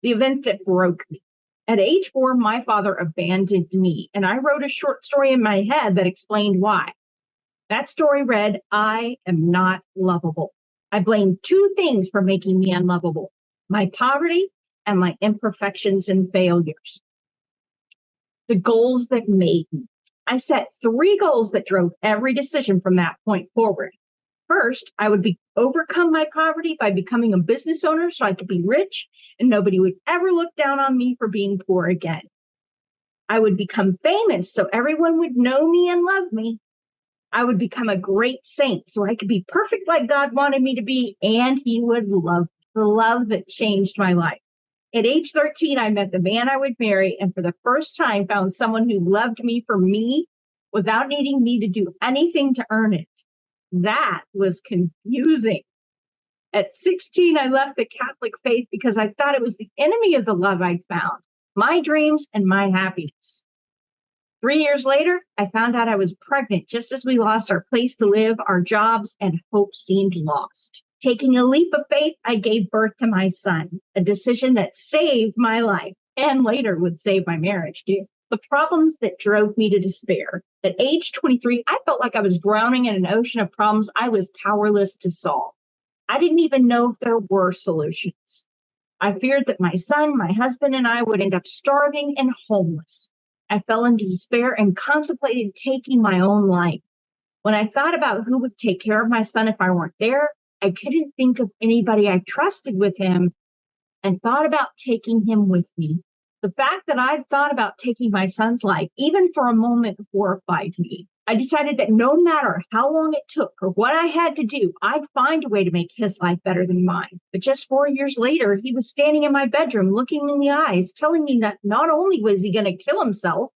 the event that broke me. At age 4, my father abandoned me, and I wrote a short story in my head that explained why. That story read, I am not lovable. I blame two things for making me unlovable: my poverty and my imperfections and failures. The goals that made me. I set 3 goals that drove every decision from that point forward. First, I would overcome my poverty by becoming a business owner so I could be rich and nobody would ever look down on me for being poor again. I would become famous so everyone would know me and love me. I would become a great saint so I could be perfect like God wanted me to be, and he would love me. The love that changed my life. At age 13, I met the man I would marry, and for the first time found someone who loved me for me without needing me to do anything to earn it. That was confusing. At 16, I left the Catholic faith because I thought it was the enemy of the love I'd found, my dreams and my happiness. 3 years later, I found out I was pregnant just as we lost our place to live, our jobs, and hope seemed lost. Taking a leap of faith, I gave birth to my son, a decision that saved my life and later would save my marriage too. The problems that drove me to despair. At age 23, I felt like I was drowning in an ocean of problems I was powerless to solve. I didn't even know if there were solutions. I feared that my son, my husband, and I would end up starving and homeless. I fell into despair and contemplated taking my own life. When I thought about who would take care of my son if I weren't there, I couldn't think of anybody I trusted with him and thought about taking him with me. The fact that I'd thought about taking my son's life, even for a moment, horrified me. I decided that no matter how long it took or what I had to do, I'd find a way to make his life better than mine. But just 4 years later, he was standing in my bedroom, looking in the eyes, telling me that not only was he going to kill himself,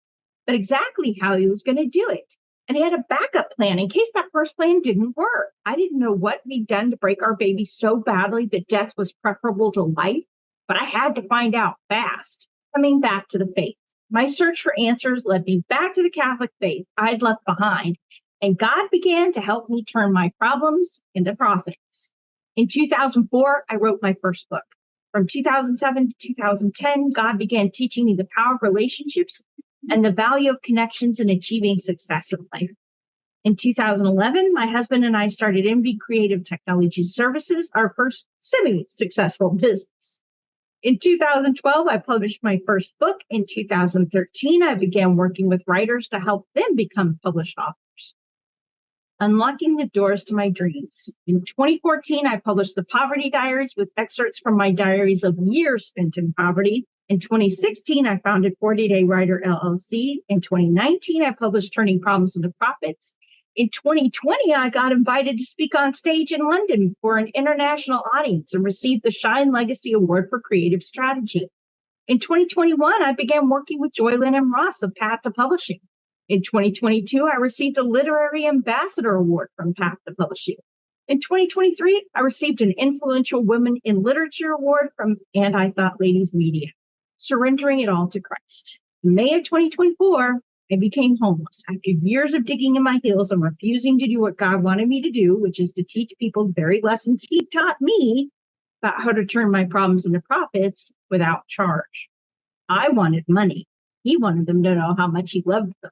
but exactly how he was going to do it. And he had a backup plan in case that first plan didn't work. I didn't know what we'd done to break our baby so badly that death was preferable to life, but I had to find out fast. Coming back to the faith. My search for answers led me back to the Catholic faith I'd left behind, and God began to help me turn my problems into profits. In 2004, I wrote my first book. From 2007 to 2010, God began teaching me the power of relationships and the value of connections in achieving success in life. In 2011, my husband and I started MV Creative Technology Services, our first semi-successful business. In 2012, I published my first book. In 2013, I began working with writers to help them become published authors. Unlocking the doors to my dreams. In 2014, I published The Poverty Diaries with excerpts from my diaries of years spent in poverty. In 2016, I founded 40 Day Writer LLC. In 2019, I published Turning Problems into Profits. In 2020, I got invited to speak on stage in London for an international audience and received the Shine Legacy Award for Creative Strategy. In 2021, I began working with Joylyn and Ross of Path to Publishing. In 2022, I received a Literary Ambassador Award from Path to Publishing. In 2023, I received an Influential Women in Literature Award from And I Thought Ladies Media, surrendering it all to Christ. In May of 2024, I became homeless after years of digging in my heels and refusing to do what God wanted me to do, which is to teach people the very lessons he taught me about how to turn my problems into profits without charge. I wanted money. He wanted them to know how much he loved them.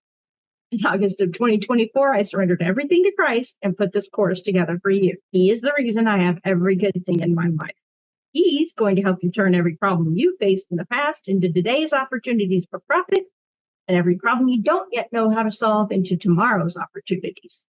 In August of 2024, I surrendered everything to Christ and put this course together for you. He is the reason I have every good thing in my life. He's going to help you turn every problem you faced in the past into today's opportunities for profit, and every problem you don't yet know how to solve into tomorrow's opportunities.